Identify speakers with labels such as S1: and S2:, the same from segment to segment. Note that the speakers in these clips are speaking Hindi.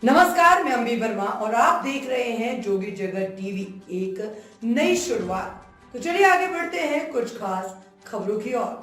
S1: नमस्कार, मैं अम्बी वर्मा और आप देख रहे हैं जोगी जगत टीवी। एक नई शुरुआत। तो चलिए आगे बढ़ते हैं कुछ खास खबरों की ओर।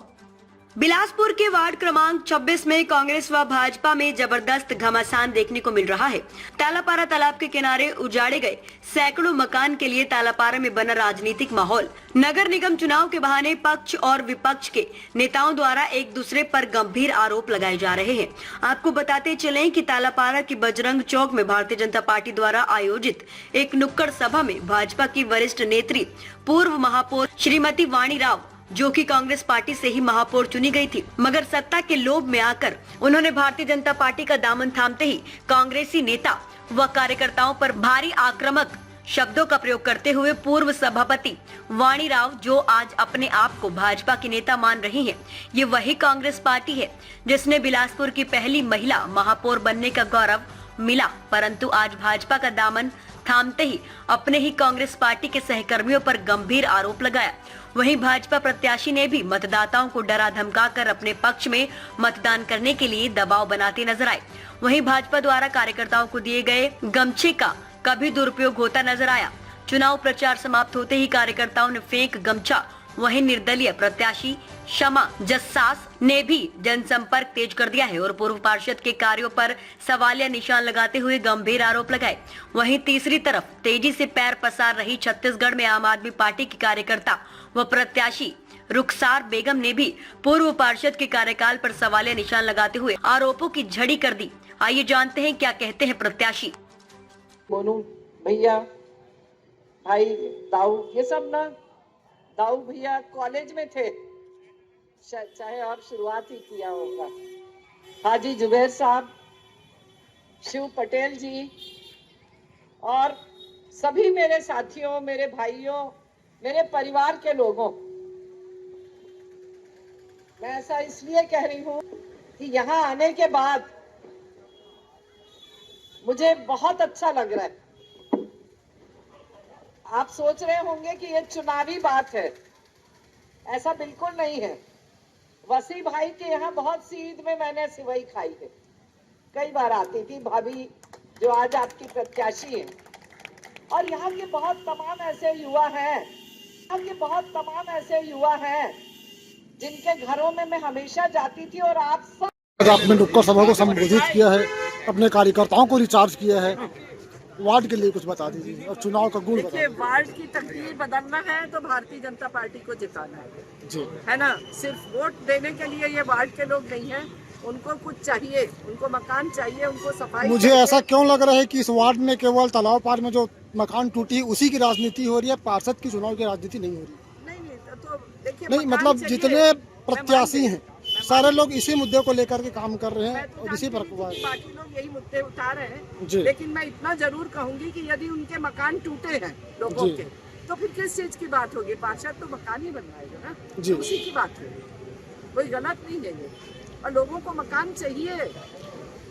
S2: बिलासपुर के वार्ड क्रमांक 26 में कांग्रेस व भाजपा में जबरदस्त घमासान देखने को मिल रहा है। तालापारा तालाब के किनारे उजाड़े गए सैकड़ों मकान के लिए तालापारा में बना राजनीतिक माहौल। नगर निगम चुनाव के बहाने पक्ष और विपक्ष के नेताओं द्वारा एक दूसरे पर गंभीर आरोप लगाए जा रहे हैं। आपको बताते चलें कि तालापारा की बजरंग चौक में भारतीय जनता पार्टी द्वारा आयोजित एक नुक्कड़ सभा में भाजपा की वरिष्ठ नेत्री पूर्व महापौर श्रीमती वाणी राव, जो कि कांग्रेस पार्टी से ही महापौर चुनी गई थी, मगर सत्ता के लोभ में आकर उन्होंने भारतीय जनता पार्टी का दामन थामते ही कांग्रेसी नेता व कार्यकर्ताओं पर भारी आक्रामक शब्दों का प्रयोग करते हुए पूर्व सभापति वाणी राव, जो आज अपने आप को भाजपा की नेता मान रही हैं, ये वही कांग्रेस पार्टी है जिसने बिलासपुर की पहली महिला महापौर बनने का गौरव मिला, परंतु आज भाजपा का दामन थामते ही अपने ही कांग्रेस पार्टी के सहकर्मियों पर गंभीर आरोप लगाया। वहीं भाजपा प्रत्याशी ने भी मतदाताओं को डरा धमकाकर अपने पक्ष में मतदान करने के लिए दबाव बनाते नजर आए। वहीं भाजपा द्वारा कार्यकर्ताओं को दिए गए गमछे का कभी दुरुपयोग होता नजर आया। चुनाव प्रचार समाप्त होते ही कार्यकर्ताओं ने फेंक गमछा। वहीं निर्दलीय प्रत्याशी शमा जस्सास ने भी जनसंपर्क तेज कर दिया है और पूर्व पार्षद के कार्यों पर सवालिया निशान लगाते हुए गंभीर आरोप लगाए। वहीं तीसरी तरफ तेजी से पैर पसार रही छत्तीसगढ़ में आम आदमी पार्टी की कार्यकर्ता व प्रत्याशी रुखसार बेगम ने भी पूर्व पार्षद के कार्यकाल पर सवालिया निशान लगाते हुए आरोपों की झड़ी कर दी। आइए जानते हैं क्या कहते हैं प्रत्याशी।
S3: मोनू भैया, भाई दाऊ, ये सब ना, दाऊ भैया कॉलेज में थे, चाहे और शुरुआत ही किया होगा। हाजी जुबैर साहब, शिव पटेल जी और सभी मेरे साथियों, मेरे भाइयों, मेरे परिवार के लोगों, मैं ऐसा इसलिए कह रही हूँ कि यहाँ आने के बाद मुझे बहुत अच्छा लग रहा है। आप सोच रहे होंगे कि ये चुनावी बात है, ऐसा बिल्कुल नहीं है। वसी भाई के यहाँ बहुत सी ईद में मैंने सिवई खाई है, कई बार आती थी भाभी जो आज आपकी प्रत्याशी है। और यहाँ के बहुत तमाम ऐसे युवा हैं, जिनके घरों में मैं हमेशा जाती थी। और आप सब
S4: आपने नुक्कड़ सभा को संबोधित किया है, अपने कार्यकर्ताओं को रिचार्ज किया है, वार्ड के लिए कुछ बता दीजिए और चुनाव का गुण
S3: देखिए, वार्ड की तकदीर बदलना है तो भारतीय जनता पार्टी को जिताना है
S4: जी,
S3: है ना। सिर्फ वोट देने के लिए ये वार्ड के लोग नहीं हैं, उनको कुछ चाहिए, उनको मकान चाहिए, उनको सफाई।
S4: मुझे ऐसा क्यों लग रहा है कि इस वार्ड में केवल तालाब पार में जो मकान टूटी उसी की राजनीति हो रही है, पार्षद की चुनाव की राजनीति नहीं हो रही।
S3: नहीं तो देखिए,
S4: नहीं, मतलब जितने प्रत्याशी हैं सारे लोग इसी मुद्दे को लेकर के काम कर रहे हैं और इसी पर
S3: बाकी लोग यही मुद्दे उठा रहे हैं
S4: जी।
S3: लेकिन मैं इतना जरूर कहूंगी कि यदि उनके मकान टूटे हैं लोगों के, तो फिर किस चीज की बात होगी? पार्षद तो मकान ही बनवाएगा ना जी, उसी की बात होगी, कोई गलत नहीं है ये। और लोगों को मकान चाहिए,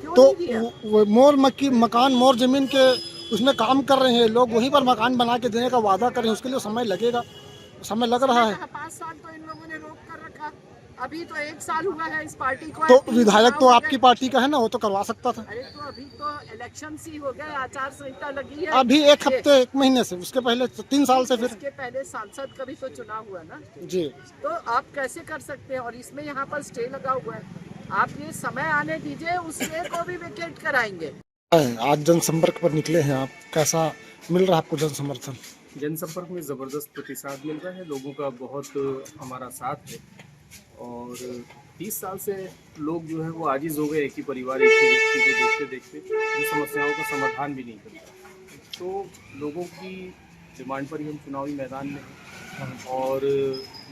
S3: क्यों
S4: तो
S3: नहीं दिया?
S4: मोर मकान मोर जमीन के उसमें काम कर रहे हैं लोग, वहीं पर मकान बना के देने का वादा कर रहे हैं, उसके लिए समय लगेगा, समय लग रहा है।
S3: 5 साल तो इन लोगों ने रोक कर रखा, अभी तो 1 साल हुआ है इस पार्टी को।
S4: तो विधायक तो आपकी पार्टी का है ना, वो तो करवा सकता था।
S3: अरे तो अभी तो इलेक्शन सी हो गए, आचार संहिता लगी है
S4: अभी एक हफ्ते 1 महीने से, उसके पहले 3 साल से, फिर
S3: उसके पहले सांसद का भी तो चुनाव हुआ ना
S4: जी।
S3: तो आप कैसे कर सकते हैं? और इसमें यहाँ पर स्टे लगा हुआ है, आप ये समय आने दीजिए, उस स्टे को भी वेकेट कराएंगे।
S4: आज जनसंपर्क पर निकले हैं आप, कैसा मिल रहा है आपको जन समर्थन?
S5: जनसंपर्क में ज़बरदस्त प्रतिसाद मिल रहा है, लोगों का बहुत हमारा साथ है और 30 साल से लोग जो है वो आजिज़ हो गए, एक ही परिवार, एक ही व्यक्ति को देखते देखते जो समस्याओं का समाधान भी नहीं करता। तो लोगों की डिमांड पर ही हम चुनावी मैदान में हैं और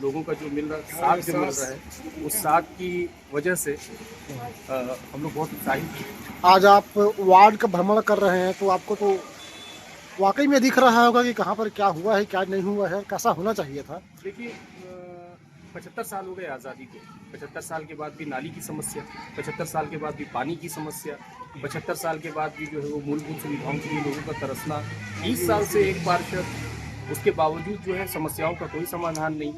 S5: लोगों का जो मिल रहा साथ जो मिल रहा है, उस साथ की वजह से हम लोग बहुत उत्साहित हैं।
S4: आज आप वार्ड का भ्रमण कर रहे हैं तो आपको तो वाकई में दिख रहा होगा कि कहाँ पर क्या हुआ है, क्या नहीं हुआ है, कैसा होना चाहिए था।
S5: देखिए, 75 साल हो गए आज़ादी को, 75 साल के बाद भी नाली की समस्या, 75 साल के बाद भी पानी की समस्या, 75 साल के बाद भी जो है वो मूलभूत सुविधाओं के लिए लोगों का तरसना, 30 साल से एक पार्षद, उसके बावजूद जो है समस्याओं का कोई समाधान नहीं।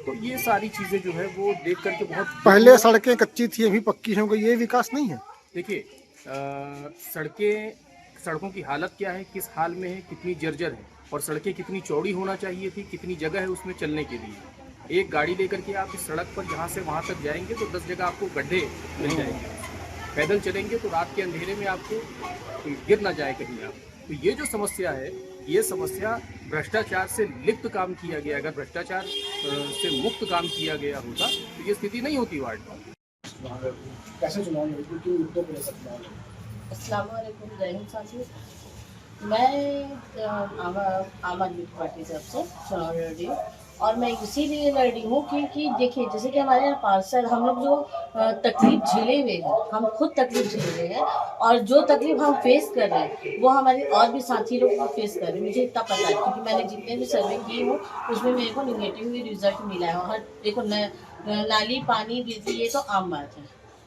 S5: तो ये सारी चीज़ें जो है वो देख करके बहुत,
S4: पहले सड़कें कच्ची थी, अभी पक्की हो गई, ये विकास नहीं है।
S5: देखिए सड़कों की हालत क्या है, किस हाल में है, कितनी जर्जर है, और सड़कें कितनी चौड़ी होना चाहिए थी, कितनी जगह है उसमें चलने के लिए। एक गाड़ी लेकर के आप इस सड़क पर जहाँ से वहाँ तक जाएंगे तो 10 जगह आपको गड्ढे मिल जाएंगे। पैदल चलेंगे तो रात के अंधेरे में आपको गिर ना जाए कहीं आप। तो ये जो समस्या है, ये समस्या भ्रष्टाचार से लिप्त काम किया गया। अगर भ्रष्टाचार से मुक्त काम किया गया होता तो ये स्थिति नहीं होती वार्ड में।
S4: कैसे चुनाव लड़ेगी, किन मुद्दों पर लेकर चुनाव लड़ेगी?
S6: अस्सलाम वालेकुम, जय हिंद साथी। मैं आम आदमी पार्टी से आपसे चुनाव लड़ रही हूँ, और मैं इसीलिए लड़ रही हूँ क्योंकि देखिए, जैसे कि हमारे यहाँ पार्षद, हम लोग जो तकलीफ झेले हुए हैं, हम खुद तकलीफ झेल रहे हैं, और जो तकलीफ हम फेस कर रहे हैं वो हमारे और भी साथी लोग फेस कर रहे हैं। मुझे इतना पता है क्योंकि मैंने जितने भी सर्वे किए हूँ उसमें मेरे को निगेटिव ही रिजल्ट मिला है। और देखो, नाली, पानी, बिजली, ये तो आम बात है।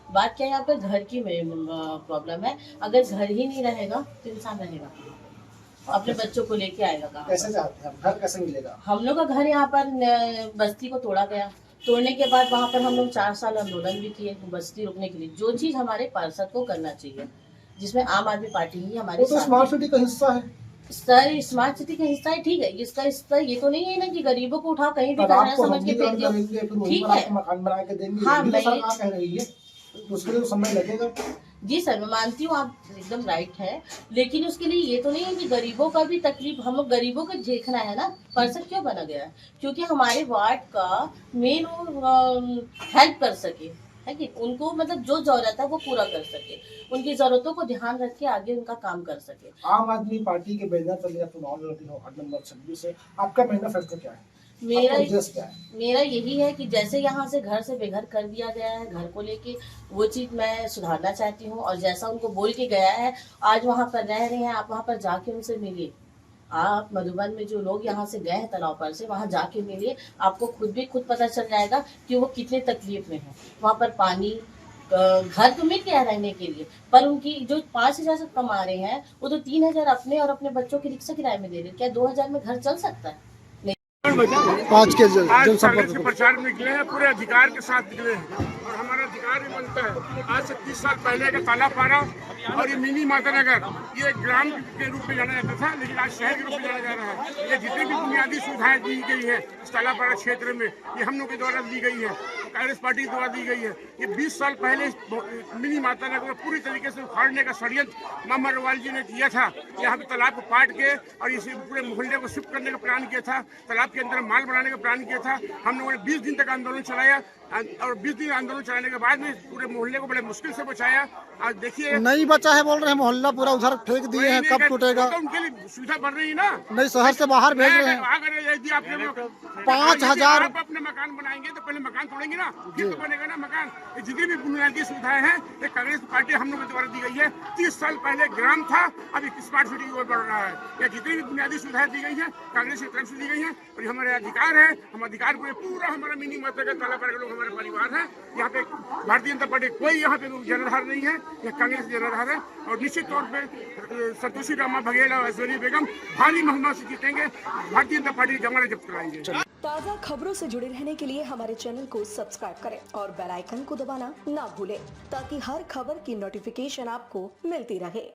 S6: बात क्या है, यहाँ पे घर की प्रॉब्लम है। अगर घर ही नहीं रहेगा तो इंसान रहेगा, अपने बच्चों को लेके आएगा कहाँ?
S4: कैसे चाहते हैं, घर कैसे मिलेगा?
S6: हम लोग का घर यहाँ पर बस्ती को तोड़ा गया। तोड़ने के बाद वहाँ पर हम लोग 4 साल आंदोलन भी किए बस्ती रोकने के लिए। जो चीज हमारे पार्षद को करना चाहिए, जिसमें आम आदमी पार्टी ही हमारे
S4: वो तो स्मार्ट सिटी का हिस्सा है।
S6: सर, स्मार्ट सिटी का हिस्सा है, ठीक है। इसका हिस्सा ये तो नहीं है ना कि गरीबों को उठा कहीं भी समझ के फेंक दिया, ठीक है।
S4: मकान बना के देंगे,
S6: हाँ, मैं
S4: कह रही है उसके लिए समय लगेगा।
S6: जी सर, मैं मानती हूँ, आप एकदम राइट है, लेकिन उसके लिए ये तो नहीं है कि गरीबों का भी तकलीफ, हम लोग गरीबों को देखना है ना। पार्षद क्यों बना गया है? क्योंकि हमारे वार्ड का मेन हेल्प कर सके, है कि उनको मतलब जो जरूरत है वो पूरा कर सके, उनकी जरूरतों को ध्यान रख के आगे उनका काम कर सके।
S4: आम आदमी पार्टी के बैनर तले चुनाव लड़ रही हो, वार्ड नंबर 26 से, आपका मैनिफेस्टो क्या है?
S6: मेरा यही है कि जैसे यहाँ से घर से बेघर कर दिया गया है, घर को लेके वो चीज मैं सुधारना चाहती हूँ। और जैसा उनको बोल के गया है, आज वहाँ पर रह रहे हैं, आप वहाँ पर जाके उनसे मिलिए। आप मधुबन में जो लोग यहाँ से गए हैं तालाब पर से, वहाँ जाके मिलिए, आपको खुद पता चल जाएगा कि वो कितने तकलीफ में है। वहाँ पर पानी, घर तो मिल गया रहने के लिए, पर उनकी जो 5,000 से कमा रहे हैं वो तो 3,000 अपने और अपने बच्चों के रिक्शा किराए में दे रहे हैं। क्या 2,000 में घर चल सकता है?
S4: आज के
S7: कांग्रेस के प्रचार में निकले हैं, पूरे अधिकार के साथ निकले हैं, और हमारा अधिकार भी बनता है। आज से 30 साल पहले का तालापारा और ये मिनी माता नगर, ये ग्राम के रूप में जाना जाता था, लेकिन आज शहर के रूप में जाना जा रहा है। ये जितनी भी बुनियादी सुविधाएं दी गई है इस तालापारा क्षेत्र में, ये हम लोग के द्वारा दी गई है, कांग्रेस पार्टी के द्वारा दी गई है। ये 20 साल पहले मिनी माता नगर को पूरी तरीके से उखाड़ने का षड्यंत्र मामा अग्रवाल जी ने किया था। यहाँ पे तालाब को काट के और इसे पूरे मोहल्ले को शिफ्ट करने का प्लान किया था, तालाब के अंदर माल बनाने का प्लान किया था। हम लोगों ने 20 दिन तक आंदोलन चलाया, और 20 दिन आंदोलन चलाने के बाद में पूरे मोहल्ले को बड़े मुश्किल से बचाया। आज देखिए,
S4: नहीं बचा है, बोल रहे हैं मोहल्ला पूरा उधर फेंक दिए हैं, कब टूटेगा?
S7: तो उनके लिए सुविधा बढ़ रही है ना।
S4: नहीं, शहर से बाहर भेज रहे हैं।
S7: अगर यदि आप
S4: 5,000
S7: आप अपने मकान बनाएंगे तो पहले मकान तोड़ेंगे ना, फिर तो बनेगा ना मकान। ये जितनी भी बुनियादी सुविधाएं हैं ये कांग्रेस पार्टी हम लोग के द्वारा दी गई है। 30 साल पहले ग्राम था, अभी स्मार्ट सिटी की ओर बढ़ रहा है। ये जितनी भी बुनियादी सुविधाएं दी गई है कांग्रेस की तरफ से दी गई है, और ये हमारे अधिकार है। हम अधिकार को पूरा, हमारा मिनी माता का तालापारा के लोग हमारे परिवार है। यहाँ पे भारतीय जनता पार्टी कोई यहाँ पे जनाधार नहीं है, यह कांग्रेस जनाधार है। और निश्चित तौर पे संतोषी रामा बघेल और ऐश्वर्या बेगम भारी बहुमत से जीतेंगे, भारतीय जनता पार्टी की जमानत जब्त कराएंगे।
S8: ताज़ा खबरों से जुड़े रहने के लिए हमारे चैनल को सब्सक्राइब करें और बेल आइकन को दबाना ना भूलें, ताकि हर खबर की नोटिफिकेशन आपको मिलती रहे।